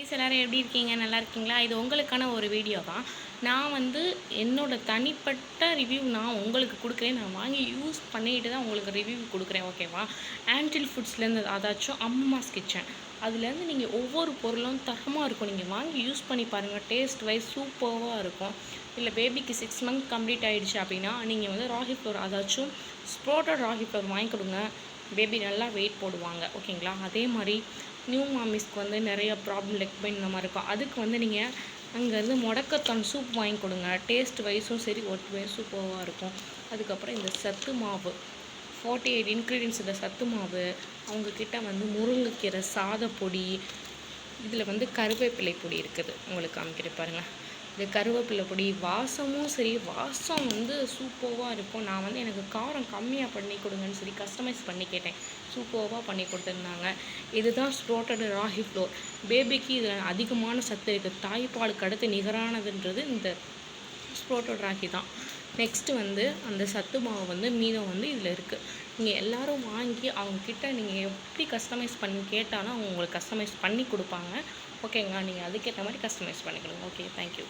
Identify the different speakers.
Speaker 1: Please எல்லோரும் எப்படி இருக்கீங்க? நல்லா இருக்கீங்களா? இது உங்களுக்கான ஒரு வீடியோ தான். நான் வந்து என்னோடய தனிப்பட்ட ரிவ்யூ நான் உங்களுக்கு கொடுக்குறேன். நான் வாங்கி யூஸ் பண்ணிட்டு தான் உங்களுக்கு ரிவ்யூ கொடுக்குறேன், ஓகேவா? ஆன்டில் ஃபுட்ஸ்லேருந்து அதாச்சும் அம்மாஸ் கிச்சன் அதுலேருந்து நீங்கள் ஒவ்வொரு பொருளும் தரமாக இருக்கும். நீங்கள் வாங்கி யூஸ் பண்ணி பாருங்கள். டேஸ்ட் வைஸ் சூப்பராக இருக்கும். இல்லை பேபிக்கு 6 மந்த் கம்ப்ளீட் ஆகிடுச்சு அப்படின்னா நீங்கள் வந்து ராகி ஃப்ளோர் அதாச்சும் ஸ்ப்ரோட்டட் ராகி ஃப்ளோர் வாங்கி கொடுங்க. பேபி நல்லா வெயிட் போடுவாங்க, ஓகேங்களா? அதே மாதிரி நியூ மாமிஸ்க்கு வந்து நிறைய ப்ராப்ளம் லெக் பெயின் இந்த மாதிரி இருக்கும். அதுக்கு வந்து நீங்கள் அங்கேருந்து முடக்கத்தான் சூப் வாங்கி கொடுங்க. டேஸ்ட் வைஸும் சரி ஒர்க் வைஸ் சூப்பராக இருக்கும். அதுக்கப்புறம் இந்த சத்து மாவு 48 இன்க்ரீடியன்ஸ் இந்த சத்து மாவு, அவங்கக்கிட்ட வந்து முருங்கைக்கீரை சாதப்பொடி, இதில் வந்து கருவேப்பிலை பொடி இருக்குது, உங்களுக்கு காமிக்கிறேன் பாருங்கள். இந்த கருவேப்பிலை பொடி வாசமும் சரி, வாசம் வந்து சூப்பராக இருக்கும். நான் வந்து எனக்கு காரம் கம்மியாக பண்ணி கொடுங்கன்னு சொல்லி கஸ்டமைஸ் பண்ணி கேட்டேன். சூப்பராக பண்ணி கொடுத்துருந்தாங்க. இதுதான் ஸ்ப்ரோட்டட் ராகி ஃப்ளோர். பேபிக்கு இதில் அதிகமான சத்து இருக்குது. தாய்ப்பாலுக்கு அடுத்து நிகரானதுன்றது இந்த ஸ்ப்ரோட்டட் ராகி தான். நெக்ஸ்ட்டு வந்து அந்த சத்து மாவு வந்து மீதம் வந்து இதில் இருக்குது. நீங்கள் எல்லோரும் வாங்கி அவங்கக்கிட்ட நீங்கள் எப்படி கஸ்டமைஸ் பண்ணி கேட்டாலும் அவங்க உங்களுக்கு கஸ்டமைஸ் பண்ணி கொடுப்பாங்க, ஓகேங்களா? நீங்கள் அதுக்கேற்ற மாதிரி கஸ்டமைஸ் பண்ணிக்கணும். Okay, thank you.